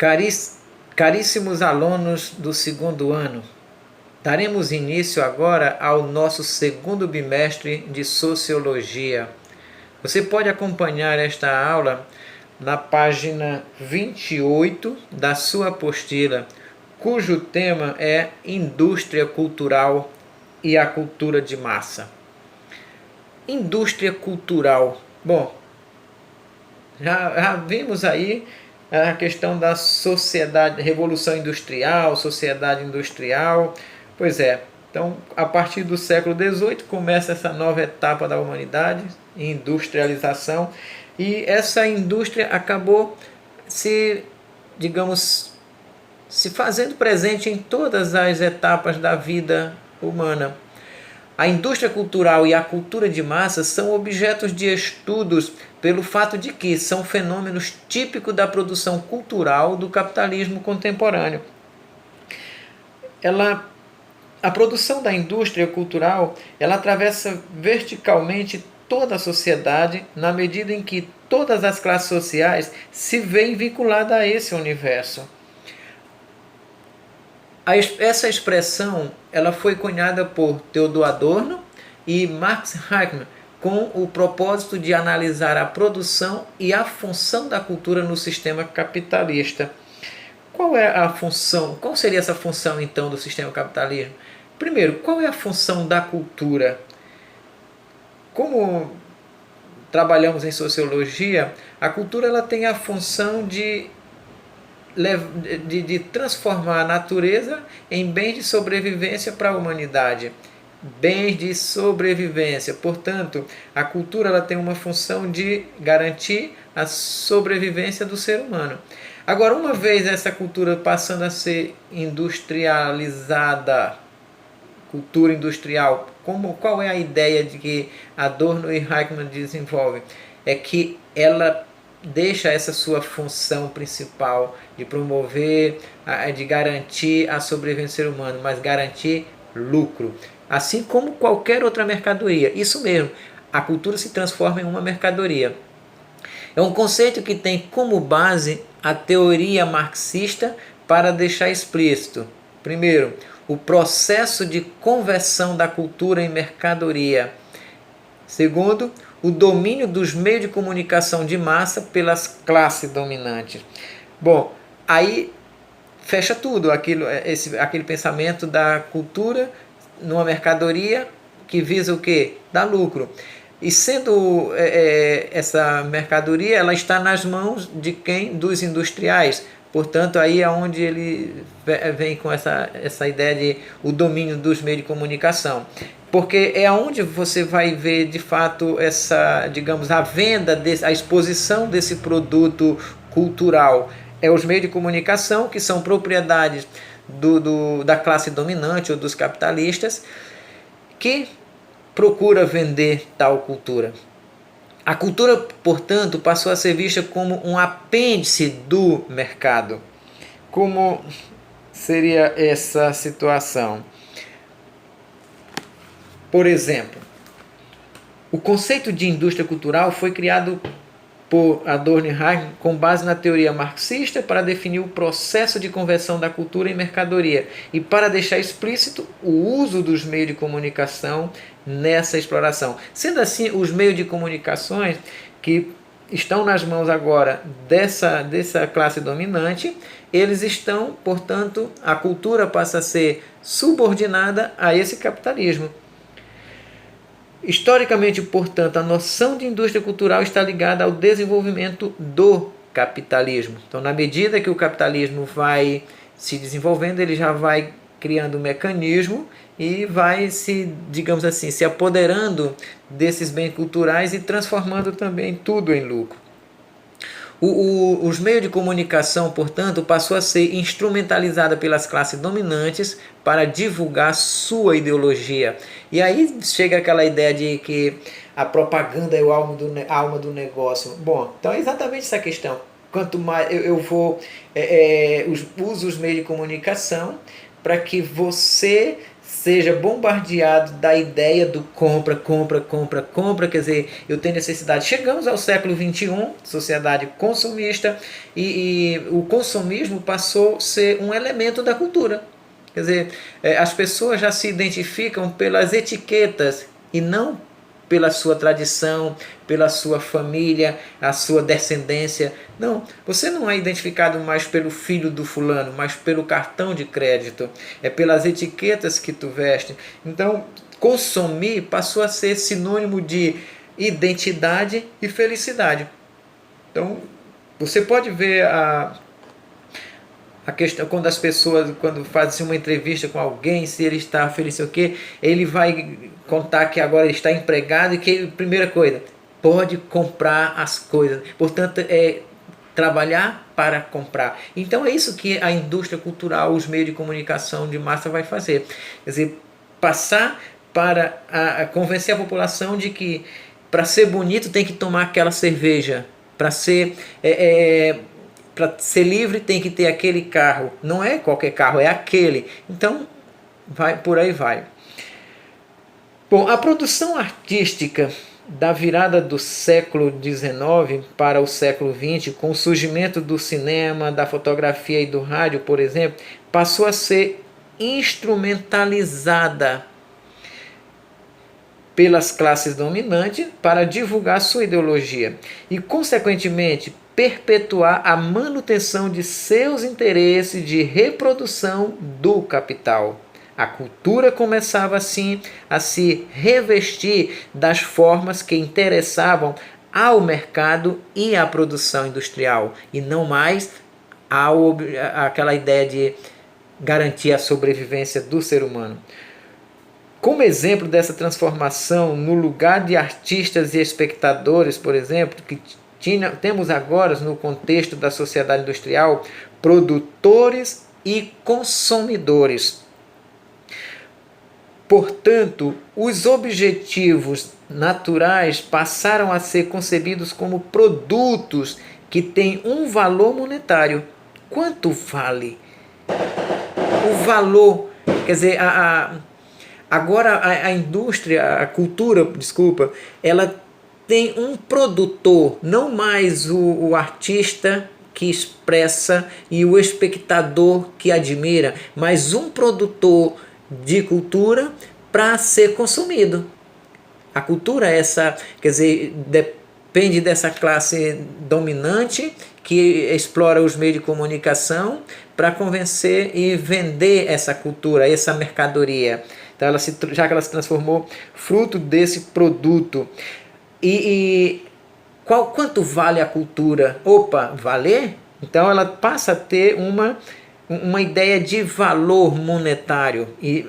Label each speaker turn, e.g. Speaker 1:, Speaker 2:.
Speaker 1: Caris- Caríssimos alunos do segundo ano, daremos início agora ao nosso segundo bimestre de Sociologia. Você pode acompanhar esta aula na página 28 da sua apostila, cujo tema é Indústria Cultural e a Cultura de Massa. Indústria cultural. Bom, já vimos aí a questão da sociedade, revolução industrial, sociedade industrial. Pois é, então a partir do século XVIII começa essa nova etapa da humanidade, industrialização, e essa indústria acabou digamos, se fazendo presente em todas as etapas da vida humana. A indústria cultural e a cultura de massa são objetos de estudos pelo fato de que são fenômenos típicos da produção cultural do capitalismo contemporâneo. A produção da indústria cultural ela atravessa verticalmente toda a sociedade na medida em que todas as classes sociais se veem vinculadas a esse universo. Essa expressão ela foi cunhada por Theodor Adorno e Max Heinemann com o propósito de analisar a produção e a função da cultura no sistema capitalista. Qual é a função? Qual seria essa função então do sistema capitalismo? Primeiro, qual é a função da cultura? Como trabalhamos em sociologia, a cultura ela tem a função de transformar a natureza em bens de sobrevivência para a humanidade. Bens de sobrevivência. Portanto, a cultura ela tem uma função de garantir a sobrevivência do ser humano. Agora, uma vez essa cultura passando a ser industrializada, cultura industrial, qual é a ideia de que Adorno e Heinemann desenvolvem? É que ela deixa essa sua função principal de promover, de garantir a sobrevivência do ser humano, mas garantir lucro. Assim como qualquer outra mercadoria. Isso mesmo, a cultura se transforma em uma mercadoria. É um conceito que tem como base a teoria marxista para deixar explícito. Primeiro, o processo de conversão da cultura em mercadoria. Segundo, o domínio dos meios de comunicação de massa pelas classes dominantes. Bom, aí fecha tudo, aquele pensamento da cultura numa mercadoria que visa o quê? Dar lucro. E sendo essa mercadoria, ela está nas mãos de quem? Dos industriais. Portanto, aí é onde ele vem com essa ideia de o domínio dos meios de comunicação. Porque é onde você vai ver, de fato, a venda, a exposição desse produto cultural. É os meios de comunicação, que são propriedades da classe dominante ou dos capitalistas, que procura vender tal cultura. A cultura, portanto, passou a ser vista como um apêndice do mercado. Como seria essa situação? Por exemplo, o conceito de indústria cultural foi criado por Adorno e Heinemann com base na teoria marxista para definir o processo de conversão da cultura em mercadoria e para deixar explícito o uso dos meios de comunicação nessa exploração. Sendo assim, os meios de comunicações que estão nas mãos agora dessa classe dominante, eles estão, portanto, a cultura passa a ser subordinada a esse capitalismo. Historicamente, portanto, a noção de indústria cultural está ligada ao desenvolvimento do capitalismo. Então, na medida que o capitalismo vai se desenvolvendo, ele já vai criando um mecanismo e vai digamos assim, se apoderando desses bens culturais e transformando também tudo em lucro. Os meios de comunicação, portanto, passou a ser instrumentalizada pelas classes dominantes para divulgar sua ideologia. E aí chega aquela ideia de que a propaganda é a alma do negócio. Bom, então é exatamente essa questão. Quanto mais eu uso os meios de comunicação para que você seja bombardeado da ideia do compra, compra, compra, compra, quer dizer, eu tenho necessidade. Chegamos ao século XXI, sociedade consumista, e o consumismo passou a ser um elemento da cultura. Quer dizer, as pessoas já se identificam pelas etiquetas e não pela sua tradição, pela sua família, a sua descendência. Não, você não é identificado mais pelo filho do fulano, mas pelo cartão de crédito. É pelas etiquetas que tu veste. Então, consumir passou a ser sinônimo de identidade e felicidade. Então, você pode ver a questão, quando as pessoas, quando fazem uma entrevista com alguém, se ele está feliz ou o quê, ele vai contar que agora ele está empregado e que, primeira coisa, pode comprar as coisas. Portanto, é trabalhar para comprar. Então é isso que a indústria cultural, os meios de comunicação de massa vai fazer. Quer dizer, passar para convencer a população de que para ser bonito tem que tomar aquela cerveja, para ser livre tem que ter aquele carro. Não é qualquer carro, é aquele. Então, por aí vai. Bom, a produção artística da virada do século XIX para o século XX, com o surgimento do cinema, da fotografia e do rádio, por exemplo, passou a ser instrumentalizada pelas classes dominantes para divulgar sua ideologia e, consequentemente, perpetuar a manutenção de seus interesses de reprodução do capital. A cultura começava assim a se revestir das formas que interessavam ao mercado e à produção industrial, e não mais aquela ideia de garantir a sobrevivência do ser humano. Como exemplo dessa transformação no lugar de artistas e espectadores, por exemplo, que temos agora no contexto da sociedade industrial, produtores e consumidores. Portanto, os objetivos naturais passaram a ser concebidos como produtos que têm um valor monetário. Quanto vale? O valor, quer dizer, agora a indústria, a cultura, desculpa, ela tem um produtor, não mais o artista que expressa e o espectador que admira, mas um produtor de cultura para ser consumido. A cultura é essa, quer dizer, depende dessa classe dominante que explora os meios de comunicação para convencer e vender essa cultura, essa mercadoria. Então, já que ela se transformou fruto desse produto. Quanto vale a cultura? Opa, valer? Então ela passa a ter uma ideia de valor monetário. E